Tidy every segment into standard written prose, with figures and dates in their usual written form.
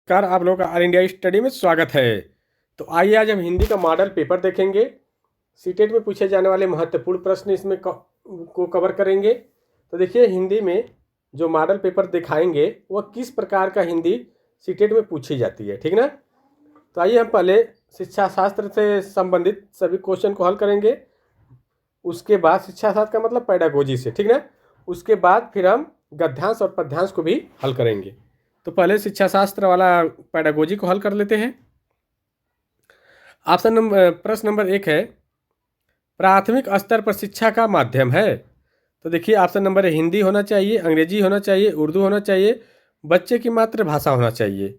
नमस्कार, आप लोगों का ऑल इंडिया स्टडी में स्वागत है। तो आइए आज हम हिंदी का मॉडल पेपर देखेंगे। सीटेट में पूछे जाने वाले महत्वपूर्ण प्रश्न इसमें को कवर करेंगे। तो देखिए, हिंदी में जो मॉडल पेपर दिखाएंगे वह किस प्रकार का हिंदी सीटेट में पूछी जाती है, ठीक ना। तो आइए हम पहले शिक्षा शास्त्र से संबंधित सभी क्वेश्चन को हल करेंगे। उसके बाद शिक्षा शास्त्र का मतलब पैडागोजी से, ठीक ना। उसके बाद फिर हम गद्यांश और पद्यांश को भी हल करेंगे। तो पहले शिक्षा शास्त्र वाला पैडागोजी को हल कर लेते हैं। प्रश्न नंबर 1 है, प्राथमिक स्तर पर शिक्षा का माध्यम है। तो देखिए, ऑप्शन नंबर है हिंदी होना चाहिए, अंग्रेजी होना चाहिए, उर्दू होना चाहिए, बच्चे की मातृभाषा होना चाहिए।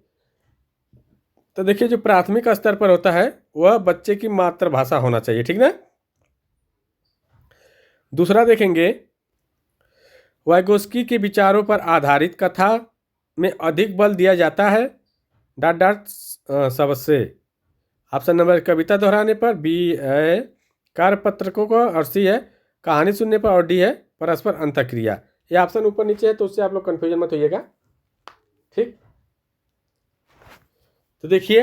तो देखिए, जो प्राथमिक स्तर पर होता है वह बच्चे की मातृभाषा होना चाहिए, ठीक ना। दूसरा देखेंगे, वाइगोस्की के विचारों पर आधारित कथा में अधिक बल दिया जाता है डॉट डॉट सबसे। ऑप्शन नंबर कविता दोहराने पर, बी है कार्यपत्रकों को, और सी है कहानी सुनने पर, और डी है परस्पर अंतःक्रिया। ये ऑप्शन ऊपर नीचे है तो उससे आप लोग कन्फ्यूजन मत होइएगा, ठीक। तो देखिए,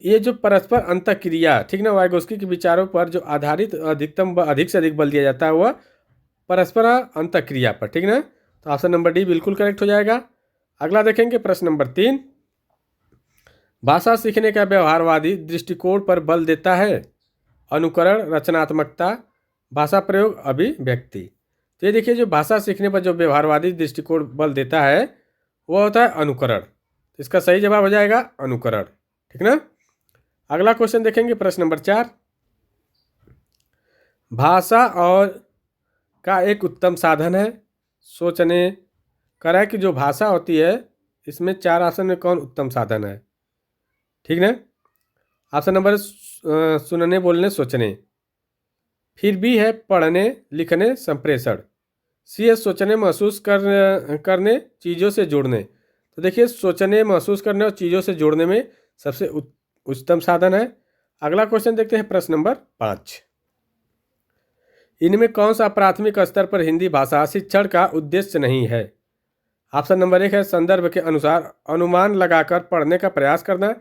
ये जो परस्पर अंतःक्रिया, ठीक ना, वाइगोस्की के विचारों पर जो आधारित अधिक से अधिक बल दिया जाता है वह परस्पर अंतःक्रिया पर, ठीक ना। तो ऑप्शन नंबर डी बिल्कुल करेक्ट हो जाएगा। अगला देखेंगे प्रश्न नंबर 3, भाषा सीखने का व्यवहारवादी दृष्टिकोण पर बल देता है अनुकरण, रचनात्मकता, भाषा प्रयोग, अभिव्यक्ति। तो ये देखिए, जो भाषा सीखने पर जो व्यवहारवादी दृष्टिकोण बल देता है वह होता है अनुकरण। तो इसका सही जवाब हो जाएगा अनुकरण, ठीक ना। अगला क्वेश्चन देखेंगे प्रश्न नंबर 4, भाषा और का एक उत्तम साधन है सोचने। कह रहा है कि जो भाषा होती है इसमें 4 ऑप्शन में कौन उत्तम साधन है, ठीक ना। ऑप्शन नंबर सुनने, बोलने, सोचने। फिर बी है पढ़ने, लिखने, संप्रेषण। सी है सोचने, महसूस करने, चीज़ों से जोड़ने। तो देखिए, सोचने, महसूस करने और चीज़ों से जोड़ने में सबसे उच्चतम साधन है। अगला क्वेश्चन देखते हैं प्रश्न नंबर 5, इनमें कौन सा प्राथमिक स्तर पर हिंदी भाषा शिक्षण का उद्देश्य नहीं है। ऑप्शन नंबर 1 है संदर्भ के अनुसार अनुमान लगाकर पढ़ने का प्रयास करना।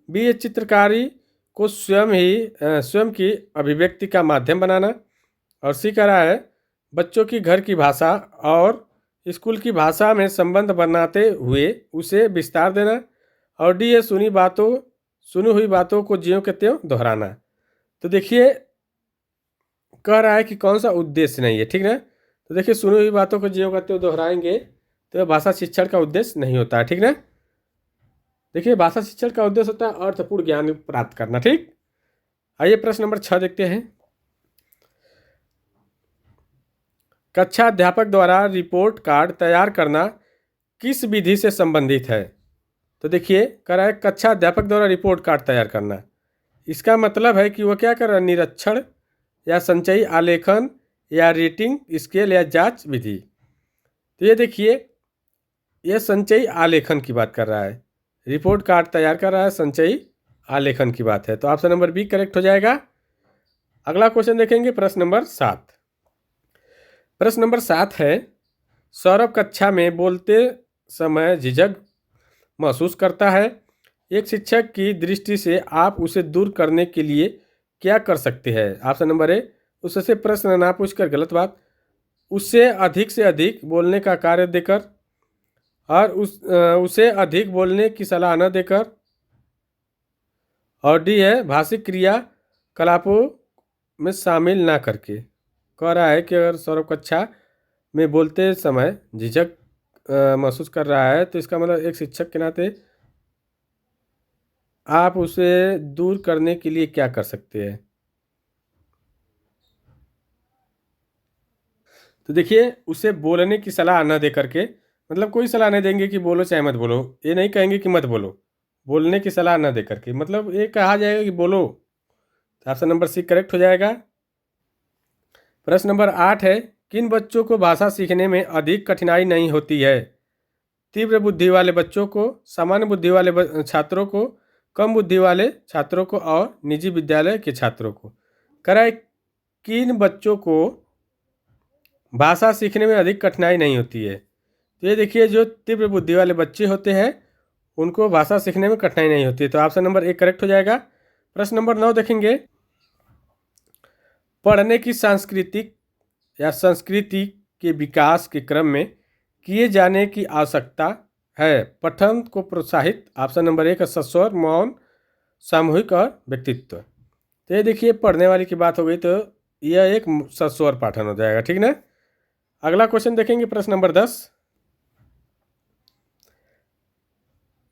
बी है चित्रकारी को स्वयं की अभिव्यक्ति का माध्यम बनाना। और सी कह रहा है बच्चों की घर की भाषा और स्कूल की भाषा में संबंध बनाते हुए उसे विस्तार देना। और डी है सुनी हुई बातों को ज्यों के त्यों दोहराना। तो देखिए, कह रहा है कि कौन सा उद्देश्य नहीं है, ठीक ना। तो देखिए, सुनी हुई बातों को ज्यों का त्यों दोहराएंगे तो भाषा शिक्षण का उद्देश्य नहीं होता है, ठीक ना। देखिए, भाषा शिक्षण का उद्देश्य होता है अर्थपूर्ण ज्ञान प्राप्त करना, ठीक। आइए प्रश्न नंबर 6 देखते हैं, कक्षा अध्यापक द्वारा रिपोर्ट कार्ड तैयार करना किस विधि से संबंधित है। तो देखिए, कह रहा है कक्षा अध्यापक द्वारा रिपोर्ट कार्ड तैयार करना, इसका मतलब है कि वह क्या कर रहा है, निरीक्षण या संचयी आलेखन या रेटिंग स्केल या जांच विधि। तो ये देखिए, यह संचयी आलेखन की बात कर रहा है, रिपोर्ट कार्ड तैयार कर रहा है, संचयी आलेखन की बात है। तो ऑप्शन नंबर बी करेक्ट हो जाएगा। अगला क्वेश्चन देखेंगे प्रश्न नंबर 7। प्रश्न नंबर 7 है, सौरभ कक्षा में बोलते समय झिझक महसूस करता है, एक शिक्षक की दृष्टि से आप उसे दूर करने के लिए क्या कर सकते हैं। ऑप्शन नंबर ए, उससे प्रश्न ना पूछकर गलत बात, उससे अधिक बोलने का कार्य देकर, और उसे अधिक बोलने की सलाह न देकर, और डी है भाषिक क्रियाकलापों में शामिल ना करके। कह रहा है कि अगर सौरभ कक्षा में बोलते समय झिझक महसूस कर रहा है तो इसका मतलब एक शिक्षक के नाते आप उसे दूर करने के लिए क्या कर सकते हैं। तो देखिए, उसे बोलने की सलाह न दे करके, मतलब कोई सलाह नहीं देंगे कि बोलो चाहे मत बोलो, ये नहीं कहेंगे कि मत बोलो, बोलने की सलाह न दे करके मतलब ये कहा जाएगा कि बोलो। तो ऑप्शन नंबर सी करेक्ट हो जाएगा। प्रश्न नंबर 8 है, किन बच्चों को भाषा सीखने में अधिक कठिनाई नहीं होती है। तीव्र बुद्धि वाले बच्चों को, सामान्य बुद्धि वाले छात्रों को, कम बुद्धि वाले छात्रों को, और निजी विद्यालय के छात्रों को। कराए किन बच्चों को भाषा सीखने में अधिक कठिनाई नहीं होती है। तो ये देखिए, जो तीव्र बुद्धि वाले बच्चे होते हैं उनको भाषा सीखने में कठिनाई नहीं होती है। तो ऑप्शन नंबर 1 करेक्ट हो जाएगा। प्रश्न नंबर 9 देखेंगे, पढ़ने की सांस्कृतिक या संस्कृति के विकास के क्रम में किए जाने की आवश्यकता है। पठन को प्रोत्साहित। ऑप्शन नंबर 1 सस्वर, मौन, सामूहिक और व्यक्तित्व। तो ये देखिए पढ़ने वाली की बात हो गई, तो यह एक सस्वर पाठन हो जाएगा, ठीक ना। अगला क्वेश्चन देखेंगे, प्रश्न नंबर 10,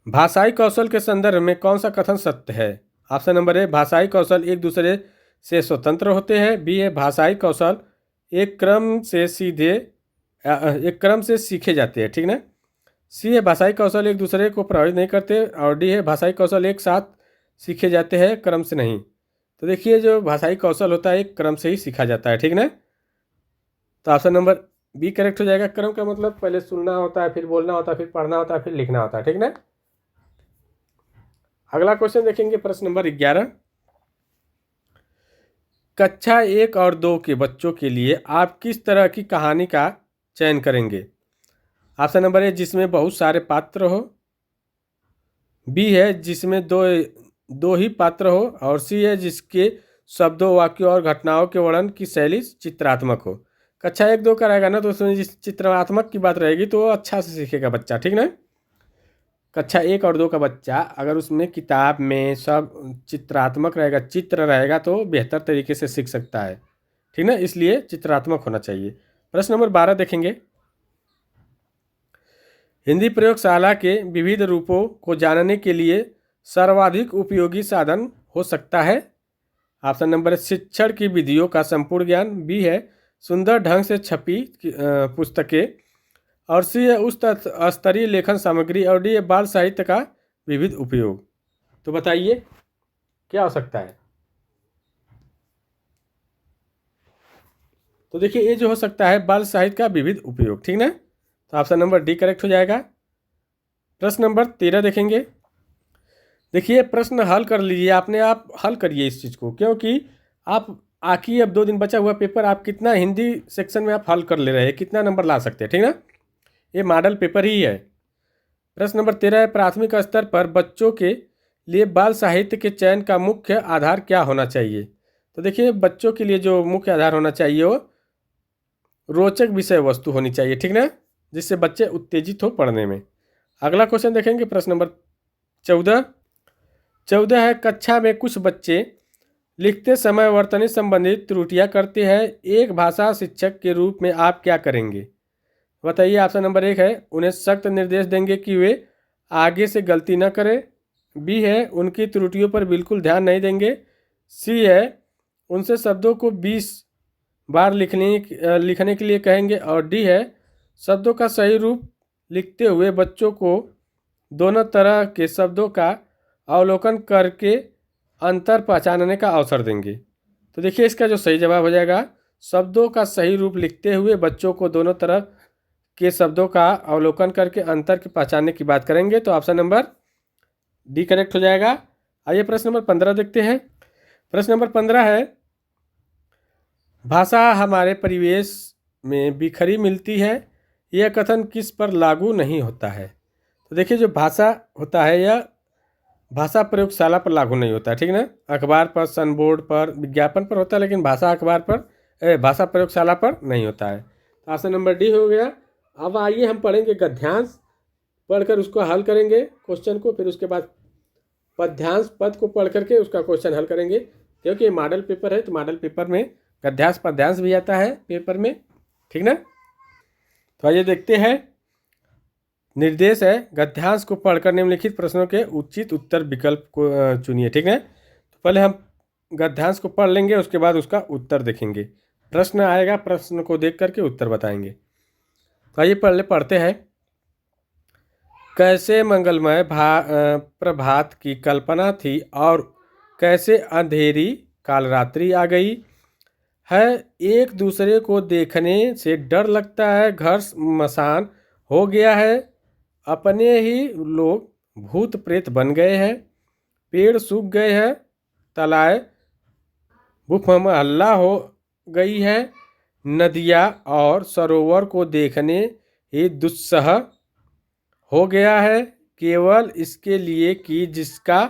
भाषाई कौशल के संदर्भ में कौन सा कथन सत्य है। ऑप्शन नंबर 1 भाषाई कौशल एक दूसरे से स्वतंत्र होते हैं। बी है भाषाई कौशल एक क्रम से सीखे जाते हैं, ठीक ना। सी है भाषाई कौशल एक दूसरे को प्रभावित नहीं करते। और डी है भाषाई कौशल एक साथ सीखे जाते हैं, क्रम से नहीं। तो देखिए जो भाषाई कौशल होता है एक क्रम से ही सीखा जाता है, ठीक ना। तो ऑप्शन नंबर बी करेक्ट हो जाएगा। क्रम का मतलब पहले सुनना होता है, फिर बोलना होता है, फिर पढ़ना होता है, फिर लिखना होता है, ठीक ना। अगला क्वेश्चन देखेंगे, प्रश्न नंबर 11, कक्षा 1 और 2 के बच्चों के लिए आप किस तरह की कहानी का चयन करेंगे। ऑप्शन नंबर 1 जिसमें बहुत सारे पात्र हो। बी है जिसमें दो ही पात्र हो। और सी है जिसके शब्दों, वाक्यों और घटनाओं के वर्णन की शैली चित्रात्मक हो। कक्षा 1 2 का रहेगा ना, तो उसमें जिस चित्रात्मक की बात रहेगी तो वो अच्छा से सीखेगा बच्चा, ठीक ना। कक्षा 1 और 2 का बच्चा अगर उसमें किताब में सब चित्रात्मक रहेगा, चित्र रहेगा, तो बेहतर तरीके से सीख सकता है, ठीक ना। इसलिए चित्रात्मक होना चाहिए। प्रश्न नंबर 12 देखेंगे, हिंदी प्रयोगशाला के विविध रूपों को जानने के लिए सर्वाधिक उपयोगी साधन हो सकता है। ऑप्शन नंबर शिक्षण की विधियों का संपूर्ण ज्ञान। बी है सुंदर ढंग से छपी पुस्तकें। और सी है उच्च स्तरीय लेखन सामग्री। और डी है बाल साहित्य का विविध उपयोग। तो बताइए क्या हो सकता है। तो देखिए ये जो हो सकता है बाल साहित्य का विविध उपयोग, ठीक ना। तो ऑप्शन नंबर डी करेक्ट हो जाएगा। प्रश्न नंबर 13 देखेंगे। देखिए प्रश्न हल कर लीजिए, आपने आप हल करिए इस चीज़ को, क्योंकि आप आखिरी अब 2 दिन बचा हुआ पेपर, आप कितना हिंदी सेक्शन में आप हल कर ले रहे हैं, कितना नंबर ला सकते हैं, ठीक ना। ये मॉडल पेपर ही है। प्रश्न नंबर 13 है, प्राथमिक स्तर पर बच्चों के लिए बाल साहित्य के चयन का मुख्य आधार क्या होना चाहिए। तो देखिए बच्चों के लिए जो मुख्य आधार होना चाहिए वो रोचक विषय वस्तु होनी चाहिए, ठीक ना, जिससे बच्चे उत्तेजित हो पढ़ने में। अगला क्वेश्चन देखेंगे, प्रश्न नंबर 14 है, कक्षा में कुछ बच्चे लिखते समय वर्तनी संबंधी त्रुटियां करते हैं, एक भाषा शिक्षक के रूप में आप क्या करेंगे। बताइए। ऑप्शन नंबर 1 है उन्हें सख्त निर्देश देंगे कि वे आगे से गलती न करें। बी है उनकी त्रुटियों पर बिल्कुल ध्यान नहीं देंगे। सी है उनसे शब्दों को 20 बार लिखने के लिए कहेंगे। और डी है शब्दों का सही रूप लिखते हुए बच्चों को दोनों तरह के शब्दों का अवलोकन करके अंतर पहचानने का अवसर देंगे। तो देखिए इसका जो सही जवाब हो जाएगा, शब्दों का सही रूप लिखते हुए बच्चों को दोनों तरह के शब्दों का अवलोकन करके अंतर की पहचानने की बात करेंगे। तो ऑप्शन नंबर डी करेक्ट हो जाएगा। आइए प्रश्न नंबर 15 देखते हैं। प्रश्न नंबर 15 है, भाषा हमारे परिवेश में बिखरी मिलती है, यह कथन किस पर लागू नहीं होता है। तो देखिए जो भाषा होता है यह भाषा प्रयोगशाला पर लागू नहीं होता है, ठीक ना। अखबार पर, सनबोर्ड पर, विज्ञापन पर होता है, लेकिन भाषा प्रयोगशाला पर नहीं होता है। तो ऑप्शन नंबर डी हो गया। अब आइए हम पढ़ेंगे गद्यांश, पढ़कर उसको हल करेंगे क्वेश्चन को, फिर उसके बाद पद्यांश पद को पढ़ करके उसका क्वेश्चन हल करेंगे, क्योंकि मॉडल पेपर है तो मॉडल पेपर में गद्यांश पद्यांश भी आता है पेपर में, ठीक ना। तो आइए देखते हैं। निर्देश है गद्यांश को पढ़कर निम्नलिखित प्रश्नों के उचित उत्तर विकल्प को चुनिए, ठीक है। तो पहले हम गद्यांश को पढ़ लेंगे, उसके बाद उसका उत्तर देखेंगे। प्रश्न आएगा, प्रश्न को देख करके उत्तर बताएंगे। तो आइए पढ़ते हैं। कैसे मंगलमय प्रभात की कल्पना थी और कैसे अंधेरी कालरात्रि आ गई है। एक दूसरे को देखने से डर लगता है, घर मसान हो गया है, अपने ही लोग भूत प्रेत बन गए हैं, पेड़ सूख गए हैं, तालाएं भूखमहल्ला हो गई है, नदियाँ और सरोवर को देखने ही दुस्सह हो गया है केवल इसके लिए कि जिसका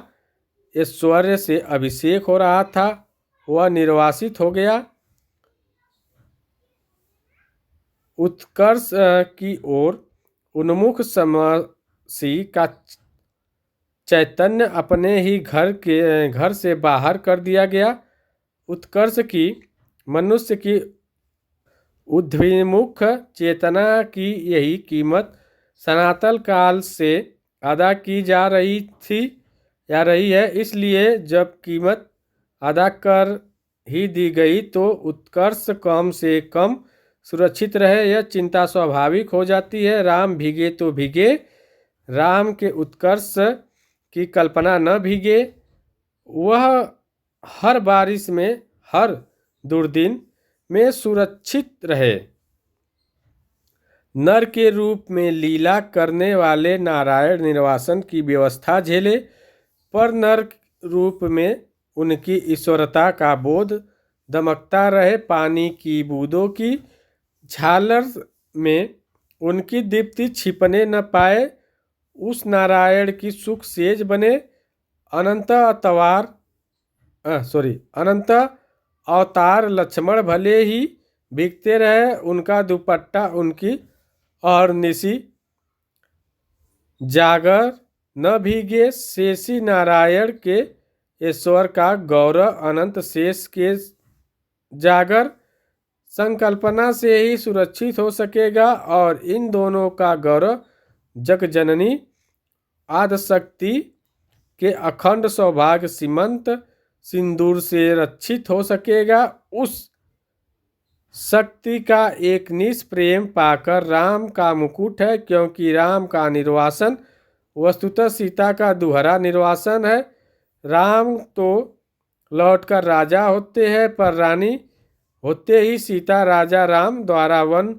ऐश्वर्य से अभिषेक हो रहा था वह निर्वासित हो गया। उत्कर्ष की ओर उन्मुख समसी का चैतन्य अपने ही घर से बाहर कर दिया गया। उत्कर्ष की मनुष्य की उद्विमुख चेतना की यही कीमत सनातन काल से अदा की जा रही थी या रही है। इसलिए जब कीमत अदा कर ही दी गई तो उत्कर्ष कम से कम सुरक्षित रहे, यह चिंता स्वाभाविक हो जाती है। राम भीगे तो भीगे, राम के उत्कर्ष की कल्पना न भीगे। वह हर बारिश में, हर दुर्दिन में सुरक्षित रहे। नर के रूप में लीला करने वाले नारायण निर्वासन की व्यवस्था झेले, पर नर रूप में उनकी ईश्वरता का बोध दमकता रहे। पानी की बूंदों की झालर में उनकी दीप्ति छिपने न पाए। उस नारायण की सुख सेज बने। अनंत अवतार लक्ष्मण भले ही भीगते रहे, उनका दुपट्टा उनकी और निशी जागर न भीगे। शेषी नारायण के ईश्वर का गौरव अनंत शेष के जागर संकल्पना से ही सुरक्षित हो सकेगा, और इन दोनों का गौरव जगजननी आदिशक्ति के अखंड सौभाग्य सीमंत सिंदूर से रक्षित हो सकेगा। उस शक्ति का एक निष्प्रेम पाकर राम का मुकुट है, क्योंकि राम का निर्वासन वस्तुतः सीता का दुहरा निर्वासन है। राम तो लौटकर राजा होते हैं, पर रानी होते ही सीता राजा राम द्वारा वन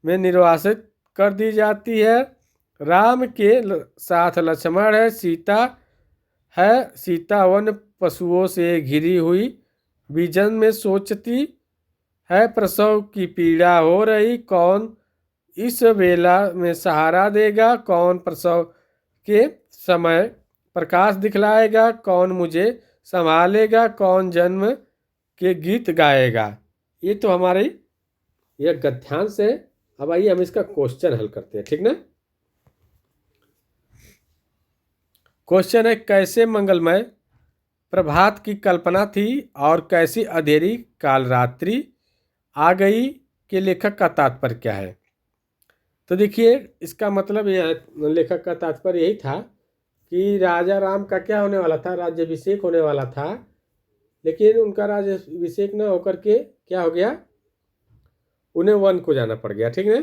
में निर्वासित कर दी जाती है। राम के साथ लक्ष्मण है, सीता वन पशुओं से घिरी हुई विजन में सोचती है। प्रसव की पीड़ा हो रही, कौन इस वेला में सहारा देगा? कौन प्रसव के समय प्रकाश दिखलाएगा? कौन मुझे संभालेगा? कौन जन्म के गीत गाएगा? ये तो हमारे यह गद्यांश है। अब आइए हम इसका क्वेश्चन हल करते हैं, ठीक ना। क्वेश्चन है, कैसे मंगलमय प्रभात की कल्पना थी और कैसी अंधेरी कालरात्रि आ गई के लेखक का तात्पर्य क्या है? तो देखिए, इसका मतलब यह लेखक का तात्पर्य यही था कि राजा राम का क्या होने वाला था, राज्याभिषेक होने वाला था, लेकिन उनका राज्याभिषेक न होकर के क्या हो गया, उन्हें वन को जाना पड़ गया, ठीक है।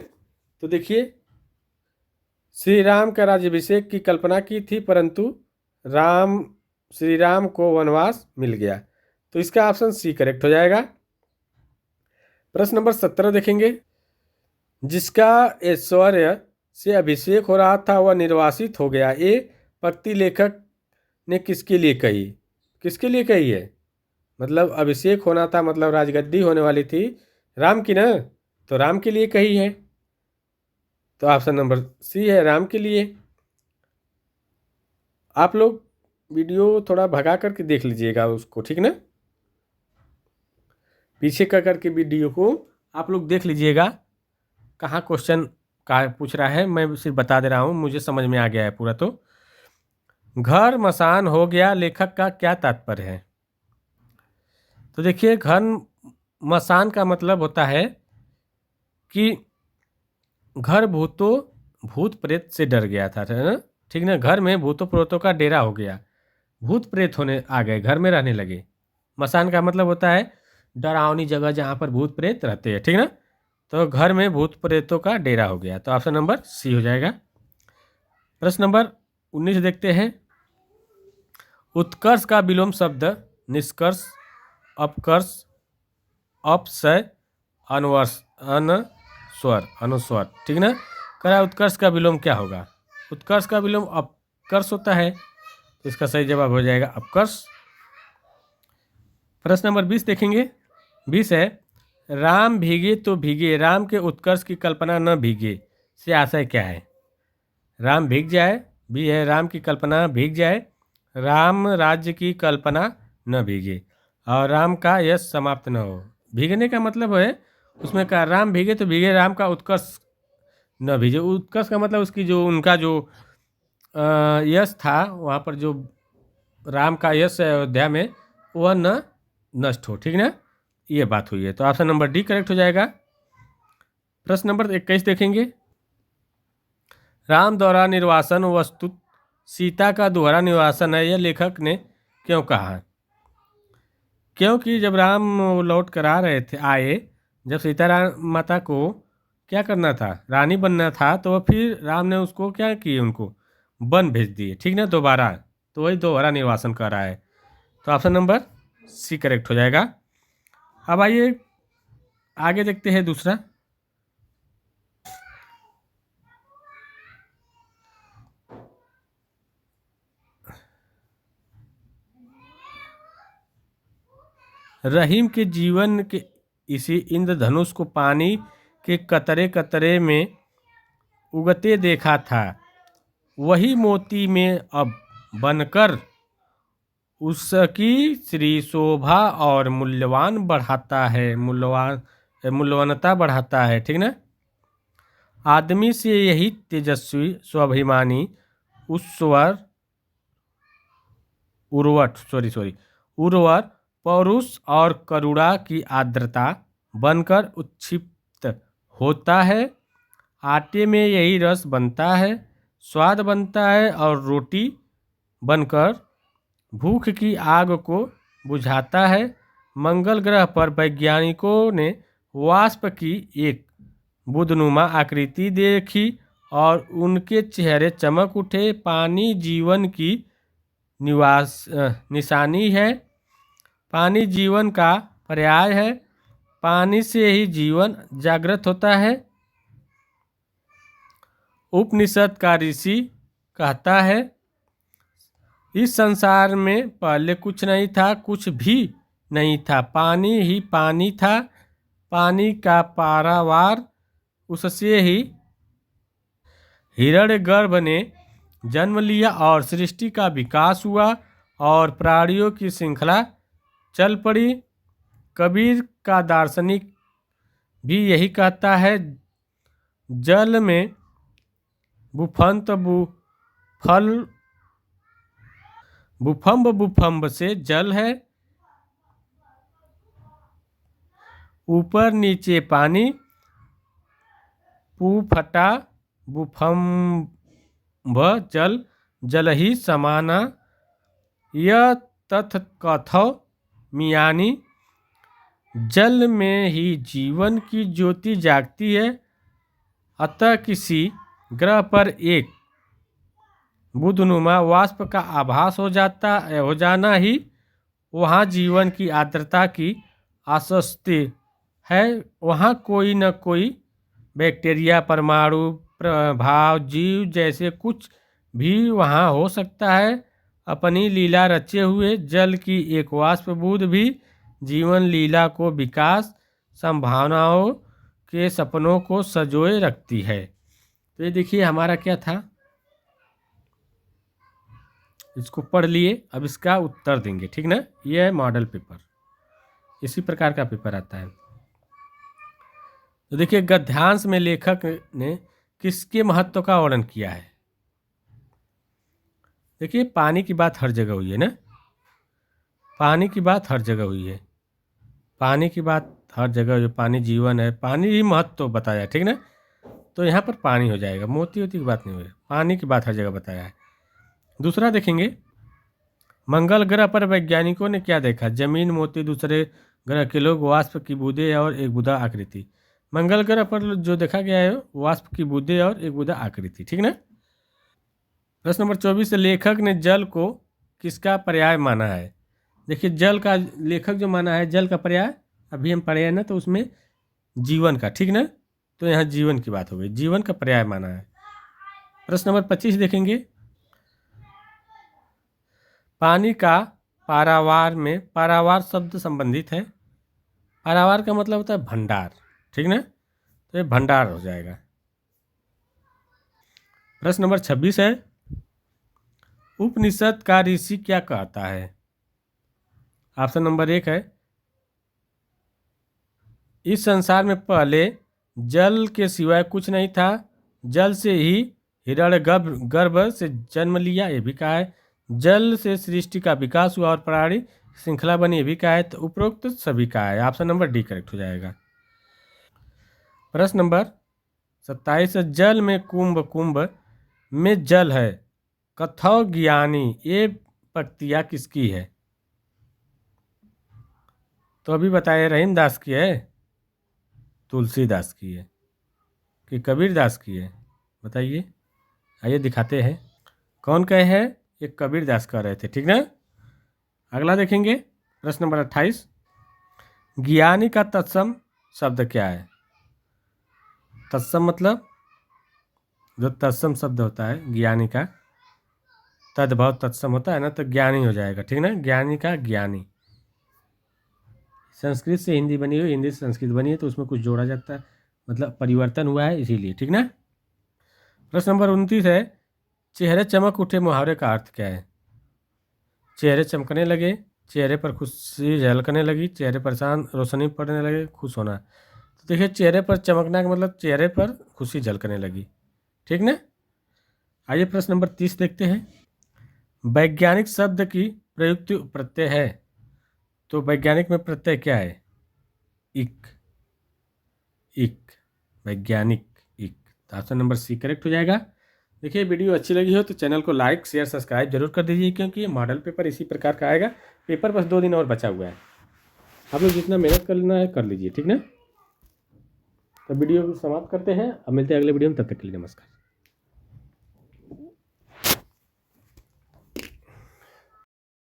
तो देखिए, श्री राम का राज्याभिषेक की कल्पना की थी, परंतु श्री राम को वनवास मिल गया। तो इसका ऑप्शन सी करेक्ट हो जाएगा। प्रश्न नंबर 17 देखेंगे। जिसका ऐश्वर्य से अभिषेक हो रहा था वह निर्वासित हो गया। ये पंक्ति लेखक ने किसके लिए कही? किसके लिए कही है? मतलब अभिषेक होना था, मतलब राजगद्दी होने वाली थी राम की ना, तो राम के लिए कही है। तो ऑप्शन नंबर सी है, राम के लिए। आप लोग वीडियो थोड़ा भगा करके देख लीजिएगा उसको, ठीक ना। पीछे कर करके वीडियो को आप लोग देख लीजिएगा, कहाँ क्वेश्चन का पूछ रहा है। मैं सिर्फ बता दे रहा हूँ, मुझे समझ में आ गया है पूरा। तो घर मसान हो गया, लेखक का क्या तात्पर्य है? तो देखिए, घर मसान का मतलब होता है कि घर भूत प्रेत से डर गया था ना, ठीक ना। घर में भूतों प्रेतों का डेरा हो गया, भूत प्रेत होने आ गए, घर में रहने लगे। मसान का मतलब होता है डरावनी जगह जहाँ पर भूत प्रेत रहते हैं, ठीक ना। तो घर में भूत प्रेतों का डेरा हो गया, तो ऑप्शन नंबर सी हो जाएगा। प्रश्न नंबर 19 देखते हैं। उत्कर्ष का विलोम शब्द निष्कर्ष, अपकर्ष, अपसय, अनुस्वर, ठीक ना। करा उत्कर्ष का विलोम क्या होगा? उत्कर्ष का विलोम अपकर्ष होता है, तो इसका सही जवाब हो जाएगा अपकर्ष। प्रश्न नंबर 20 देखेंगे। 20 है, राम भीगे तो भीगे, राम के उत्कर्ष की कल्पना न भीगे से आशय क्या है? राम भीग जाए बी है राम की कल्पना भीग जाए, राम राज्य की कल्पना न भीगे, और राम का यश समाप्त न हो। भीगने का मतलब है उसमें का राम भीगे तो भीगे, राम का उत्कर्ष न भीगे। उत्कर्ष का मतलब उसकी जो उनका जो यश था वहाँ पर, जो राम का यश है अयोध्या में, वह न नष्ट हो। ठीक ना, ये बात हुई है। तो ऑप्शन नंबर डी करेक्ट हो जाएगा। प्रश्न नंबर 21 देखेंगे। राम द्वारा निर्वासन वस्तु सीता का दोहरा निर्वासन है, यह लेखक ने क्यों कहा है? क्योंकि जब राम लौट कर आ रहे थे आए, जब सीताराम माता को क्या करना था, रानी बनना था, तो फिर राम ने उसको क्या किए, उनको वन भेज दिए। ठीक ना, दोबारा। तो वही दोहरा निर्वासन कर रहा है। तो ऑप्शन नंबर सी करेक्ट हो जाएगा। अब आइए आगे देखते हैं दूसरा। रहीम के जीवन के इसी इंद्रधनुष को पानी के कतरे कतरे में उगते देखा था, वही मोती में अब बनकर उसकी श्री शोभा और मूल्यवान बढ़ाता है, मूल्यवानता बढ़ाता है। ठीक ना, आदमी से यही तेजस्वी स्वाभिमानी उर्वर उर्वर पौरुष और करुणा की आर्द्रता बनकर उच्छिप्त होता है। आटे में यही रस बनता है, स्वाद बनता है, और रोटी बनकर भूख की आग को बुझाता है। मंगल ग्रह पर वैज्ञानिकों ने वाष्प की एक बुदनुमा आकृति देखी और उनके चेहरे चमक उठे। पानी जीवन की निशानी है, पानी जीवन का पर्याय है, पानी से ही जीवन जागृत होता है। उपनिषद का ऋषि कहता है, इस संसार में पहले कुछ नहीं था, कुछ भी नहीं था, पानी ही पानी था। पानी का पारावार, उससे ही हिरण्यगर्भ ने जन्म लिया और सृष्टि का विकास हुआ और प्राणियों की श्रृंखला चल पड़ी। कबीर का दार्शनिक भी यही कहता है, जल में बुफंत बुफल बुफम्ब बुफम्ब से जल है, ऊपर नीचे पानी, पू फटा बुफम्ब जल, जल ही समाना। यह तथ कथो मियानी, जल में ही जीवन की ज्योति जागती है। अतः किसी ग्रह पर एक बुधनुमा वाष्प का आभास हो जाना ही वहाँ जीवन की आर्द्रता की आश्वस्ति है। वहाँ कोई न कोई बैक्टीरिया, परमाणु प्रभाव, जीव जैसे कुछ भी वहाँ हो सकता है। अपनी लीला रचे हुए जल की एक वाष्प बूंद भी जीवन लीला को, विकास, संभावनाओं के सपनों को संजोए रखती है। तो ये देखिए हमारा क्या था, इसको पढ़ लिए, अब इसका उत्तर देंगे। ठीक ना, ये है मॉडल पेपर, इसी प्रकार का पेपर आता है। तो देखिए गद्यांश में लेखक ने किसके महत्व का वर्णन किया है। देखिए पानी की बात हर जगह हुई है ना, पानी की बात हर जगह हुई है, पानी की बात हर जगह, जो पानी जीवन है, पानी ही महत्व बताया। ठीक ना, तो यहाँ पर पानी हो जाएगा, मोती वोती की बात नहीं हुई, पानी की बात हर जगह बताया है। दूसरा देखेंगे, मंगल ग्रह पर वैज्ञानिकों ने क्या देखा, जमीन, मोती, दूसरे ग्रह के लोग, वाष्प की बूंदें और एक बुधा आकृति। मंगल ग्रह पर जो देखा गया है वाष्प की बूंदें और एक बुधा आकृति। ठीक ना। प्रश्न नंबर 24, लेखक ने जल को किसका पर्याय माना है। देखिए जल का लेखक जो माना है, जल का पर्याय अभी हम पढ़े हैं ना, तो उसमें जीवन का। ठीक ना, तो यहाँ जीवन की बात हो गई, जीवन का पर्याय माना है। प्रश्न नंबर 25 देखेंगे, पानी का पारावार में, पारावार शब्द संबंधित है, पारावार का मतलब होता है भंडार। ठीक ना, तो ये भंडार हो जाएगा। प्रश्न नंबर 26 है, उपनिषद का ऋषि क्या कहता है? ऑप्शन नंबर 1 है, इस संसार में पहले जल के सिवाय कुछ नहीं था, जल से ही हिरण्यगर्भ गर्भ से जन्म लिया, ये भी कहा है। जल से सृष्टि का विकास हुआ और प्राणी श्रृंखला बनी, ये भी कहा है। तो उपरोक्त सभी कहा है। ऑप्शन नंबर डी करेक्ट हो जाएगा। प्रश्न नंबर 27, जल में कुंभ, कुंभ में जल है, कथौ ज्ञानी, ये पंक्तियाँ किसकी है? तो अभी बताए रहीम दास की है, तुलसीदास की है, कि कबीरदास की है? बताइए, आइए दिखाते हैं। कौन कहे हैं? ये कबीरदास कह रहे थे, ठीक ना। अगला देखेंगे, प्रश्न नंबर 28, ज्ञानी का तत्सम शब्द क्या है? तत्सम मतलब जो तत्सम शब्द होता है ज्ञानी का, तद्भव तत्सम होता है ना, तो ज्ञानी हो जाएगा, ठीक ना। ज्ञानी का ज्ञानी, संस्कृत से हिंदी बनी हुई, हिंदी से संस्कृत बनी है, तो उसमें कुछ जोड़ा जाता है, मतलब परिवर्तन हुआ है इसीलिए, ठीक ना। प्रश्न नंबर 29 है, चेहरे चमक उठे मुहावरे का अर्थ क्या है? चेहरे चमकने लगे, चेहरे पर खुशी झलकने लगी, चेहरे पर शांत रोशनी पड़ने लगे, खुश होना। तो देखिए, चेहरे पर चमकना का मतलब चेहरे पर खुशी झलकने लगी, ठीक ना। आइए प्रश्न नंबर 30 देखते हैं। वैज्ञानिक शब्द की प्रयुक्त प्रत्यय है, तो वैज्ञानिक में प्रत्यय क्या है? इक, इक, वैज्ञानिक, इक। तो ऑप्शन नंबर सी करेक्ट हो जाएगा। देखिए, वीडियो अच्छी लगी हो तो चैनल को लाइक शेयर सब्सक्राइब जरूर कर दीजिए, क्योंकि ये मॉडल पेपर इसी प्रकार का आएगा। पेपर बस 2 दिन और बचा हुआ है, आप लोग जितना मेहनत करना है कर लीजिए, ठीक ना। तो वीडियो को समाप्त करते हैं, अब मिलते हैं अगले वीडियो में, तब तक के लिए नमस्कार।